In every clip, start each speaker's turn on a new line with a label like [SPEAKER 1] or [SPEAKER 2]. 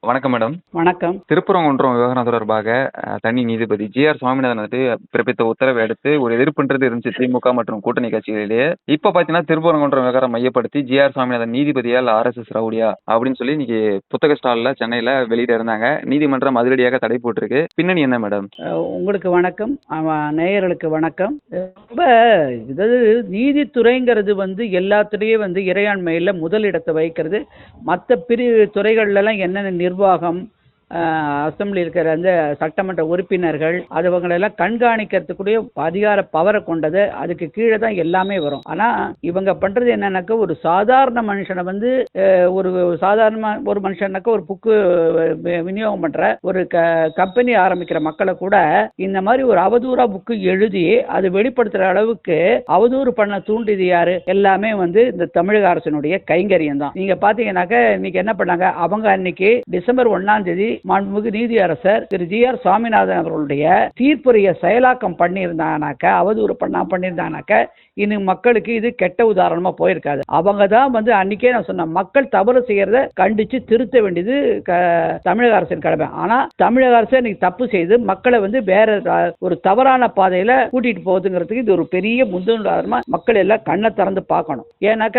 [SPEAKER 1] வணக்கம் மேடம்.
[SPEAKER 2] வணக்கம்.
[SPEAKER 1] திருப்பரங்குன்றம் விவகாரம் தொடர்பாக தனி நீதிபதி ஜி.ஆர். சுவாமிநாதன் வந்துட்டு பிறப்பித்த உத்தரவை அடுத்து ஒரு எதிர்ப்புன்றது இருந்துச்சு திமுக மற்றும் கூட்டணி கட்சிகளிலேயே. இப்ப பாத்தீங்கன்னா திருப்பரங்குன்றம் விவகாரம் மையப்படுத்தி ஜி.ஆர். சுவாமிநாதன் நீதிபதியால் ஆர்எஸ்எஸ் ரவுடியா அப்படின்னு சொல்லி இன்னைக்கு புத்தக ஸ்டால்ல சென்னையில வெளியிட இருந்தாங்க. நீதிமன்றம் அதிரடியாக தடை போட்டிருக்கு. பின்னணி என்ன மேடம்?
[SPEAKER 2] உங்களுக்கு வணக்கம். நேயர்களுக்கு வணக்கம். ரொம்ப இதாவது நீதித்துறைங்கிறது எல்லாத்துலேயே இறையாண்மையில் முதலிடத்தை வைக்கிறது. மற்ற பிரிவு துறைகள்லாம் என்னென்ன நிர்வாகம், அசம்பிளி இருக்கிற அந்த சட்டமன்ற உறுப்பினர்கள் அதுவங்களெல்லாம் கண்காணிக்கிறதுக்குரிய அதிகார பவரை கொண்டது. அதுக்கு கீழே தான் எல்லாமே வரும். ஆனால் இவங்க பண்ணுறது என்னன்னாக்கா, ஒரு சாதாரண மனுஷனை ஒரு சாதாரண ஒரு மனுஷனாக்கா ஒரு புக்கு விநியோகம் பண்ணுற ஒரு கம்பெனி ஆரம்பிக்கிற மக்களை கூட இந்த மாதிரி ஒரு அவதூறா புக்கு எழுதி அது வெளிப்படுத்துகிற அளவுக்கு அவதூறு பண்ண தூண்டியது யாரு? எல்லாமே இந்த தமிழக அரசினுடைய கைங்கரியம் தான். நீங்க பாத்தீங்கன்னாக்க இன்னைக்கு என்ன பண்ணாங்க, அவங்க அன்னைக்கு டிசம்பர் 1ஆம் தேதி மாண்புமிகு நீதியரசர் திரு ஜி.ஆர். சுவாமிநாதன் அவர்களுடைய தீர்ப்புரையை செயலாக்கம் பண்ணியிருந்தாங்கனாக்க, அவதூறு பண்ணியிருந்தாங்கனாக்க இன்னும் மக்களுக்கு இது கெட்ட உதாரணமா போயிருக்காது. அவங்க தான் அன்னைக்கே நான் சொன்ன மக்கள் தவறு செய்யறத கண்டிச்சு திருத்த வேண்டியது தமிழக அரசின் கடமை. ஆனா தமிழக அரசு இன்னைக்கு தப்பு செய்து மக்களை வேற ஒரு தவறான பாதையில கூட்டிட்டு போகுதுங்கிறதுக்கு இது ஒரு பெரிய முன்னுதாரணமா மக்கள் எல்லாம் கண்ணை திறந்து பார்க்கணும். ஏன்னாக்க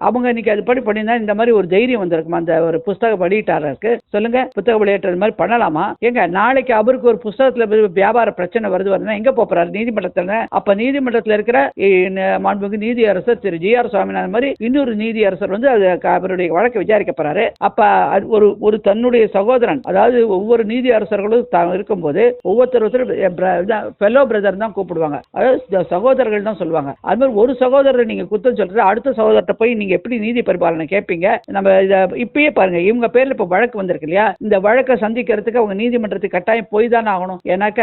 [SPEAKER 2] அவங்க இன்னைக்கு அது படி பண்ணியிருந்தா இந்த மாதிரி ஒரு தைரியம் வந்திருக்குமா? அந்த ஒரு புஸ்தக வெளியீட்டாளருக்கு சொல்லுங்க, புத்தக வெளியேற்ற மாதிரி பண்ணலாமா? எங்க நாளைக்கு அவருக்கு ஒரு புஸ்தகத்துல வியாபார பிரச்சனை வருதுன்னா எங்க போறாரு? நீதிமன்றத்துல. அப்ப நீதிமன்றத்தில் இருக்கிற மாண்புமிகு நீதியரசர் திரு ஜி.ஆர். சுவாமிநாதன் மாதிரி இன்னொரு நீதியரசர் அவருடைய வழக்கை விசாரிக்க போறாரு. அப்ப ஒரு தன்னுடைய சகோதரன், அதாவது ஒவ்வொரு நீதியரசர்களும் இருக்கும்போது ஒவ்வொருத்தர் ஃபெலோ பிரதர் தான் கூப்பிடுவாங்க, அதாவது சகோதரர்கள் தான் சொல்லுவாங்க. அது மாதிரி ஒரு சகோதரர் நீங்க குத்தம் சொல்றது அடுத்த சகோதரத்தை போய் நீங்க எப்படி நீதி பரிபாலனை கேட்பீங்க? நம்ம இப்பயே பாருங்க, இவங்க பேர்ல இப்ப வழக்கு வந்திருக்கு இல்லையா? இந்த வழக்கை சந்திக்கிறதுக்கு அவங்க நீதிமன்றத்துக்கு கட்டாயம் போய் தானே ஆகணும். ஏன்னாக்க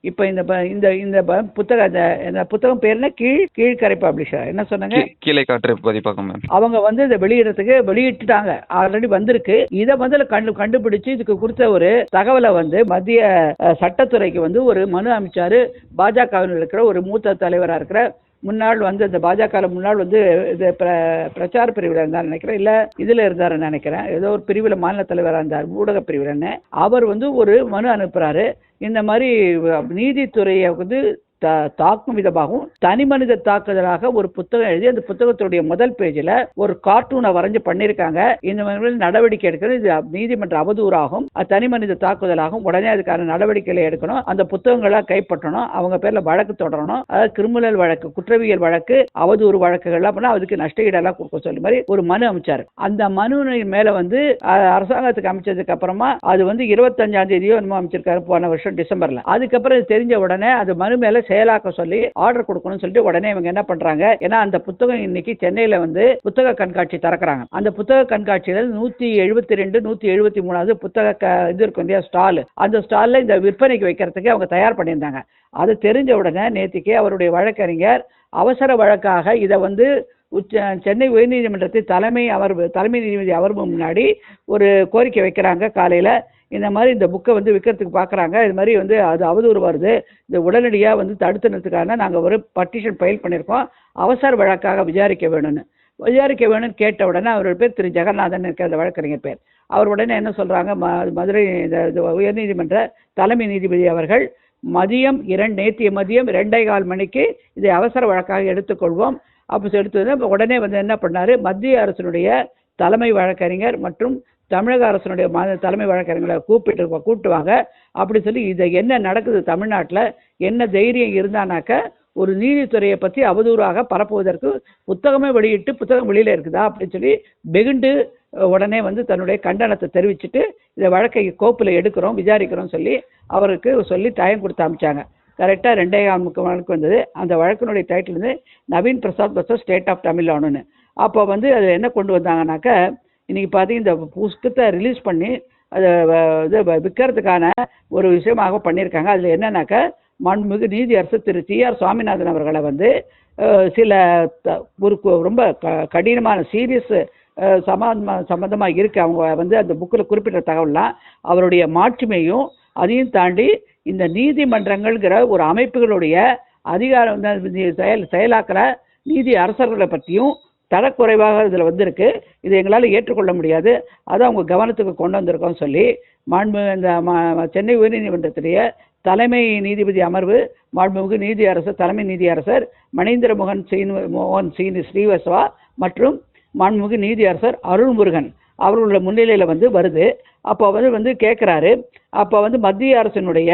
[SPEAKER 2] இப்ப இந்த புத்தகம் பேர் என்ன? கீழ்கரை பப்ளிஷர் என்ன சொன்னாங்க?
[SPEAKER 1] கீழே காற்று பதிப்பகம்.
[SPEAKER 2] அவங்க இதை வெளியிட்டுட்டாங்க, ஆல்ரெடி வந்திருக்கு. இதை கண்டுபிடிச்சு இதுக்கு கொடுத்த ஒரு தகவலை மத்திய சட்டத்துறைக்கு ஒரு மனு அமைச்சாரு. பாஜகவில் இருக்கிற ஒரு மூத்த தலைவராக இருக்கிற முன்னாள் அந்த பாஜக முன்னாள் இது பிரச்சார பிரிவில் இருந்தார் நினைக்கிறேன், இல்ல இதுல இருந்தாரு நினைக்கிறேன், ஏதோ ஒரு பிரிவில் மாநில தலைவராக இருந்தார், ஊடக பிரிவில். அவர் ஒரு மனு அனுப்புறாரு. இந்த மாதிரி நீதித்துறையை தாக்கும் விதமாகவும் தனி மனித தாக்குதலாக ஒரு புத்தகம் எழுதி அந்த புத்தகத்துடைய முதல் பேஜில் ஒரு கார்ட்டூனை வரைஞ்சு பண்ணியிருக்காங்க. இந்த நடவடிக்கை எடுக்கிறது இது நீதிமன்ற அவதூறாகும், தனி மனித தாக்குதலாகும். உடனே அதுக்கான நடவடிக்கைகளை எடுக்கணும், அந்த புத்தகங்களை கைப்பற்றணும், அவங்க பேர்ல வழக்கு தொடரணும். அதாவது கிரிமினல் வழக்கு, குற்றவியல் வழக்கு, அவதூறு வழக்குகள்லாம் பண்ணா அதுக்கு நஷ்டஈடெல்லாம் கொடுக்க சொல்லி மாதிரி ஒரு மனு அமைச்சாரு. அந்த மனு மேல அரசாங்கத்துக்கு அமைச்சதுக்கு அப்புறமா அது 25ஆம் தேதியோ என்னமோ அமைச்சிருக்காரு, போன வருஷம் டிசம்பர்ல. அதுக்கப்புறம் தெரிஞ்ச உடனே அது மனு மேல செயலாக்க சொல்லி ஆர்டர் கொடுக்கணும்னு சொல்லிட்டு உடனே இவங்க என்ன பண்றாங்க, ஏன்னா அந்த புத்தகம் இன்னைக்கு சென்னையில புத்தக கண்காட்சி திறக்கிறாங்க. அந்த புத்தக கண்காட்சியில 172 173வது புத்தக இது இருக்கும் இல்லையா, ஸ்டால். அந்த ஸ்டால்ல இந்த விற்பனைக்கு வைக்கிறதுக்கு அவங்க தயார் பண்ணியிருந்தாங்க. அது தெரிஞ்ச உடனே நேத்திக்கு அவருடைய வழக்கறிஞர் அவசர வழக்காக இதை சென்னை உயர்நீதிமன்றத்தில் தலைமை நீதிபதி அமர்வு முன்னாடி ஒரு கோரிக்கை வைக்கிறாங்க. காலையில இந்த மாதிரி இந்த புக்கை விற்கிறதுக்கு பார்க்குறாங்க, இது மாதிரி அது அவதூறு வருது, இந்த உடனடியாக தடுத்து நிறுத்துக்காக நாங்கள் ஒரு பட்டிஷன் ஃபைல் பண்ணியிருக்கோம், அவசர வழக்காக விசாரிக்க வேணும்னு கேட்ட உடனே அவரோட பேர் திரு ஜெகநாதன் இருக்கிற அந்த வழக்கறிஞர் பேர். அவர் உடனே என்ன சொல்கிறாங்க, மதுரை உயர்நீதிமன்ற தலைமை நீதிபதி அவர்கள் நேற்றைய மதியம் 2:15 மணிக்கு இதை அவசர வழக்காக எடுத்துக்கொள்வோம் அப்படி எடுத்து உடனே என்ன பண்ணாரு, மத்திய அரசினுடைய தலைமை வழக்கறிஞர் மற்றும் தமிழக அரசனுடைய தலைமை வழக்கறிஞர்களை கூப்பிட்டு வாங்க அப்படி சொல்லி, இதை என்ன நடக்குது தமிழ்நாட்டில், என்ன தைரியம் இருந்தானாக்க ஒரு நீதித்துறையை பற்றி அவதூறாக பரப்புவதற்கு புத்தகமே வெளியிட்டு புத்தகம் வெளியில இருக்குதா அப்படின்னு சொல்லி வெகுண்டு உடனே தன்னுடைய கண்டனத்தை தெரிவிச்சுட்டு இதை வழக்கை கோப்பில் எடுக்கிறோம் விசாரிக்கிறோம் சொல்லி அவருக்கு சொல்லி டைம் கொடுத்து அமைச்சாங்க. கரெக்டாக 2:15 வழக்கு வந்தது. அந்த வழக்கினுடைய title Naveen Prasad versus state of தமிழ்நாடுன்னு. அப்போ அதில் என்ன கொண்டு வந்தாங்கனாக்க, இன்னைக்கு பார்த்தீங்கன்னா இந்த புஸ்தகத்தை ரிலீஸ் பண்ணி அதை விற்கிறதுக்கான ஒரு விஷயமாக பண்ணியிருக்காங்க. அதில் என்னன்னாக்க, மாண்புமிகு நீதியரசர் திரு ஜி.ஆர். சுவாமிநாதன் அவர்களை சில ஒரு ரொம்ப கடினமான சீரியஸ் சம்பந்தமாக இருக்கு. அவங்க அந்த புக்கில் குறிப்பிட்ட தகவல்லாம் அவருடைய மாட்சிமையும் அதையும் தாண்டி இந்த நீதிமன்றங்கள்ங்கிற ஒரு அமைப்புகளுடைய அதிகாரம் செயலாக்கிற நீதி அரசர்களை பற்றியும் தரக்குறைவாக இதில் வந்திருக்கு, இது எங்களால் ஏற்றுக்கொள்ள முடியாது, அதான் உங்கள் கவனத்துக்கு கொண்டு வந்திருக்கோம் சொல்லி இந்த சென்னை உயர்நீதிமன்றத்துடைய தலைமை நீதிபதி அமர்வு மாண்புமிகு நீதியரசர் தலைமை நீதியரசர் மணீந்திர மோகன் ஸ்ரீவத்சவா மற்றும் மாண்புமிகு நீதியரசர் அருள்முருகன் அவர்களுடைய முன்னிலையில் வருது. அப்போ கேட்குறாரு. அப்போ மத்திய அரசினுடைய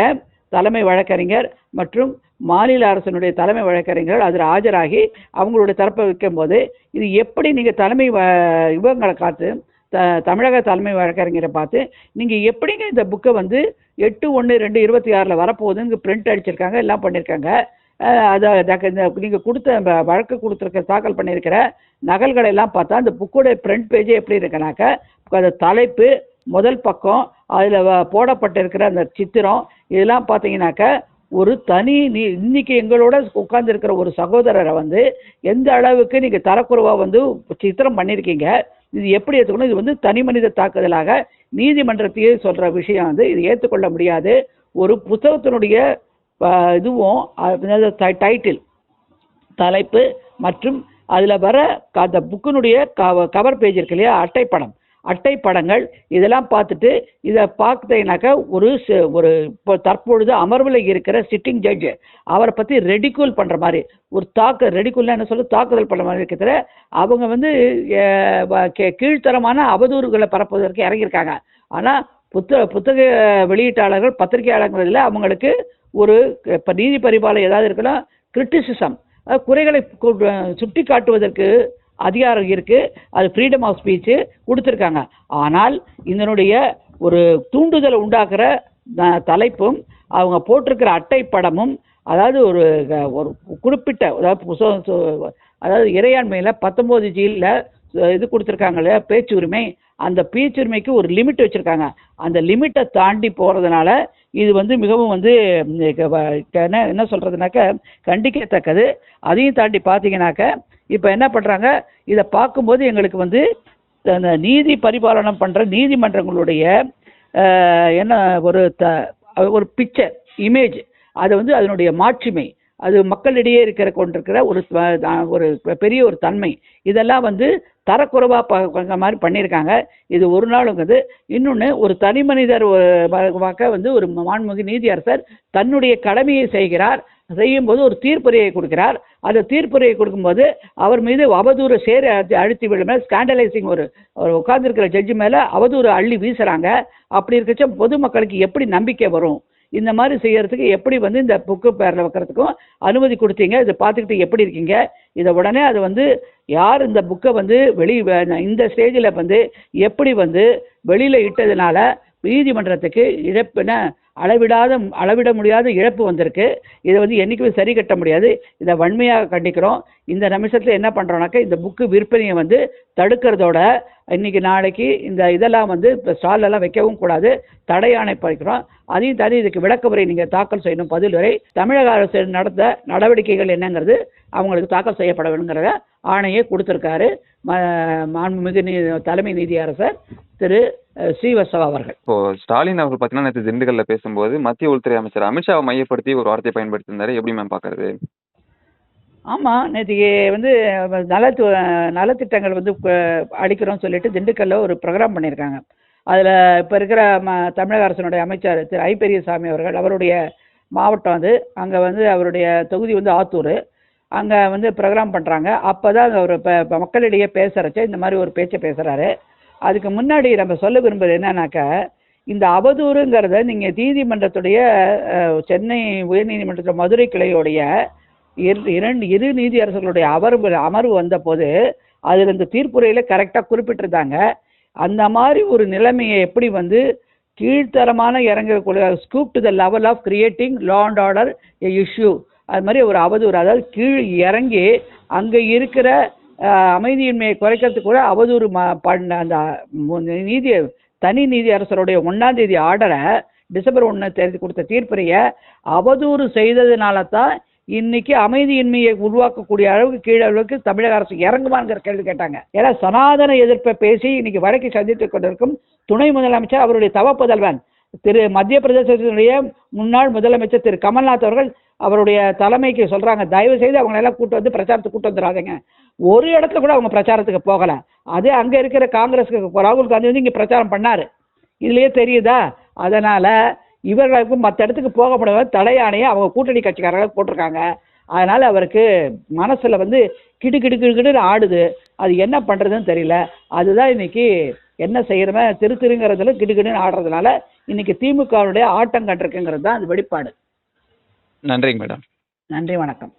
[SPEAKER 2] தலைமை வழக்கறிஞர் மற்றும் மாநில அரசினுடைய தலைமை வழக்கறிஞர்கள் அதில் ஆஜராகி அவங்களுடைய தரப்பை வைக்கும்போது, இது எப்படி நீங்கள் தலைமை இவங்களை காத்து தமிழக தலைமை வழக்கறிஞரை பார்த்து நீங்கள் எப்படிங்க இந்த புக்கை 8/1/2026 வரப்போகுதுன்னு பிரிண்ட் அடிச்சிருக்காங்க, எல்லாம் பண்ணியிருக்காங்க, அதை நீங்கள் கொடுத்த வழக்கு கொடுத்துருக்க தாக்கல் பண்ணியிருக்கிற நகல்களை எல்லாம் பார்த்தா அந்த புக்கோடைய பிரிண்ட் பேஜே எப்படி இருக்குனாக்க, அந்த தலைப்பு, முதல் பக்கம், அதில் போடப்பட்டிருக்கிற அந்த சித்திரம், இதெல்லாம் பார்த்தீங்கன்னாக்க ஒரு தனி இன்னைக்கு எங்களோட உட்கார்ந்துருக்கிற ஒரு சகோதரரை எந்த அளவுக்கு நீங்கள் தரக்குறைவாக சித்திரம் பண்ணியிருக்கீங்க, இது எப்படி ஏற்றுக்கணும், இது தனி மனித தாக்குதலாக நீதிமன்றத்தையே சொல்கிற விஷயம் இது ஏற்றுக்கொள்ள முடியாது. ஒரு புத்தகத்தினுடைய இதுவும் டைட்டில், தலைப்பு மற்றும் அதில் வர அந்த புக்கினுடைய கவர் பேஜ் இருக்கு இல்லையா, அட்டைப்படங்கள், இதெல்லாம் பார்த்துட்டு இதை பார்த்தீங்கன்னாக்கா ஒரு இப்போ தற்பொழுது அமர்வில் இருக்கிற சிட்டிங் ஜட்ஜு அவரை பற்றி ரெடிகூல் பண்ணுற மாதிரி ஒரு ரெடிகூல்னா என்ன சொல்ல, தாக்குதல் பண்ணுற மாதிரி இருக்கிற அவங்க கீழ்த்தரமான அவதூறுகளை பரப்புவதற்கு இறங்கியிருக்காங்க. ஆனால் புத்தக வெளியீட்டாளர்கள் பத்திரிகையாளர்கள் அவங்களுக்கு ஒரு இப்போ நீதி பரிபாலனை ஏதாவது இருக்குன்னா கிரிட்டிசிசம், குறைகளை சுட்டி காட்டுவதற்கு அதிகாரம் இருக்குது, அது ஃப்ரீடம் ஆஃப் ஸ்பீச்சு கொடுத்துருக்காங்க. ஆனால் இதனுடைய ஒரு தூண்டுதலை உண்டாக்குற தலைப்பும் அவங்க போட்டிருக்கிற அட்டைப்படமும், அதாவது ஒரு குறிப்பிட்ட அதாவது இறையாண்மையில் 19G இது கொடுத்துருக்காங்க இல்லையா பேச்சுரிமை, அந்த பேச்சுரிமைக்கு ஒரு லிமிட் வச்சுருக்காங்க. அந்த லிமிட்டை தாண்டி போகிறதுனால இது மிகவும் என்ன சொல்கிறதுனாக்க கண்டிக்கத்தக்கது. அதையும் தாண்டி பார்த்தீங்கன்னாக்க இப்போ என்ன பண்ணுறாங்க, இதை பார்க்கும்போது எங்களுக்கு அந்த நீதி பரிபாலனம் பண்ணுற நீதிமன்றங்களுடைய என்ன ஒரு பிக்சர் இமேஜ், அது அதனுடைய மாட்சிமை, அது மக்களிடையே கொண்டிருக்கிற ஒரு பெரிய ஒரு தன்மை, இதெல்லாம் தரக்குறைவாக மாதிரி பண்ணியிருக்காங்க. இது ஒரு நாளுங்கிறது. இன்னொன்று, ஒரு தனி மனிதர் ஒரு மாண்புமிகு நீதியரசர் தன்னுடைய கடமையை செய்யும்போது ஒரு தீர்ப்புரையை கொடுக்கிறார். அந்த தீர்ப்புரையை கொடுக்கும்போது அவர் மீது அவதூறு அழுத்தி விழுமே ஸ்காண்டலைசிங் ஒரு உட்கார்ந்துருக்கிற ஜட்ஜி மேலே அவதூறு அள்ளி வீசுகிறாங்க. அப்படி இருக்கச்ச பொதுமக்களுக்கு எப்படி நம்பிக்கை வரும்? இந்த மாதிரி செய்யறதுக்கு எப்படி இந்த புக்கு பேரில் வைக்கிறதுக்கும் அனுமதி கொடுத்தீங்க? இதை பார்த்துக்கிட்டு எப்படி இருக்கீங்க? இதை உடனே அது யார் இந்த புக்கை இந்த ஸ்டேஜில் எப்படி வெளியில் இட்டதுனால நீதிமன்றத்துக்கு இழப்புன அளவிட முடியாத இழப்பு வந்திருக்கு. இதை என்றைக்குமே சரி கட்ட முடியாது. இதை வன்மையாக கண்டிக்கிறோம். இந்த நிமிஷத்தில் என்ன பண்ணுறோம்னாக்கா, இந்த புக்கு விற்பனையை தடுக்கிறதோட இன்னைக்கு நாளைக்கு இதெல்லாம் இப்போ ஸ்டாலெல்லாம் வைக்கவும் கூடாது, தடை ஆணை பறிக்கிறோம். அதையும் தாண்டி இதுக்கு விளக்கமுறை நீங்கள் தாக்கல் செய்யணும். பதிலுரை தமிழக அரசு நடத்த நடவடிக்கைகள் என்னங்கிறது அவங்களுக்கு தாக்கல் செய்யப்பட வேணுங்கிறத ஆணையை கொடுத்துருக்காரு மாண்புமிகு தலைமை நீதியரசர் திரு ஸ்ரீவத்சவா அவர்கள்.
[SPEAKER 1] இப்போ ஸ்டாலின் அவர்கள் பார்த்தீங்கன்னா நேற்று திண்டுக்கல்ல பேசும்போது மத்திய உள்துறை அமைச்சர் அமித்ஷாவை மையப்படுத்தி ஒரு வார்த்தையை பயன்படுத்தியிருந்தாரு. எப்படி மேம் பார்க்கறது?
[SPEAKER 2] ஆமாம், நேற்றுக்கு நலத்திட்டங்கள் அளிக்கிறோம்னு சொல்லிட்டு திண்டுக்கல்ல ஒரு ப்ரோக்ராம் பண்ணியிருக்காங்க. அதில் இப்போ இருக்கிற தமிழக அரசினுடைய அமைச்சர் திரு ஐ பெரியசாமி அவர்கள், அவருடைய மாவட்டம் அங்கே அவருடைய தொகுதி ஆத்தூர், அங்கே ப்ரோக்ராம் பண்ணுறாங்க. அப்போ தான் அவர் இப்போ மக்களிடையே பேசுகிறச்ச இந்த மாதிரி ஒரு பேச்சை பேசுகிறாரு. அதுக்கு முன்னாடி நம்ம சொல்ல விரும்புகிறது என்னன்னாக்கா, இந்த அவதூறுங்கிறத நீங்கள் நீதிமன்றத்துடைய சென்னை உயர்நீதிமன்றத்தில் மதுரை கிளையோடைய இரு நீதியரசர்களுடைய அமர்வு வந்தபோது அதில் இந்த தீர்ப்புரையில் கரெக்டாக குறிப்பிட்டிருந்தாங்க. அந்த மாதிரி ஒரு நிலைமையை எப்படி கீழ்த்தரமான இறங்கக்கூடிய stoop to the level of creating law and order a issue, அது மாதிரி ஒரு அவதூறு, அதாவது கீழ் இறங்கி அங்கே இருக்கிற அமைதியின்மையை குறைக்கிறதுக்கு கூட அவதூறு பண்ண அந்த தனி நீதி அரசருடைய 1ஆம் தேதி ஆர்டரை டிசம்பர் 1 கொடுத்த தீர்ப்புரையை அவதூறு செய்ததுனால தான் இன்னைக்கு அமைதியின்மையை உருவாக்கக்கூடிய அளவுக்கு கீழளவுக்கு தமிழக அரசு இறங்குமாங்கிற கேள்வி கேட்டாங்க. ஏன்னா சனாதன எதிர்ப்பை பேசி இன்னைக்கு வழக்கை சந்தித்துக் கொண்டிருக்கும் துணை முதலமைச்சர், அவருடைய தவப்புதல்வன் திரு மத்திய பிரதேசத்தினுடைய முன்னாள் முதலமைச்சர் திரு கமல்நாத் அவர்கள் அவருடைய தலைமைக்கு சொல்றாங்க, தயவு செய்து அவங்களை எல்லாம் கூட்டு வந்து பிரச்சாரத்துக்கு கூட்டு வந்துடாதீங்க. ஒரு இடத்துல கூட அவங்க பிரச்சாரத்துக்கு போகல. அது அங்க இருக்கிற காங்கிரஸுக்கு ராகுல் காந்தி வந்து இங்க பிரச்சாரம் பண்ணாரு, இதுலயே தெரியுதா? அதனால இவர்களுக்கு மற்ற இடத்துக்கு போக முடியாத தடையானையை அவங்க கூட்டணி கட்சிக்காரங்க போட்டிருக்காங்க. அதனால அவருக்கு மனசுல வந்து கிடு கிடு கிடு கிடுன்னு ஆடுது. அது என்ன பண்றதுன்னு தெரியல. அதுதான் இன்னைக்கு என்ன செய்யறமே திருங்கிறதுல கிடுகிடுன்னு ஆடுறதுனால இன்னைக்கு திமுகவுடைய ஆட்டம் கண்டிருக்குங்கிறது தான் அது வெளிப்பாடு.
[SPEAKER 1] நன்றிங்க மேடம்.
[SPEAKER 2] நன்றி, வணக்கம்.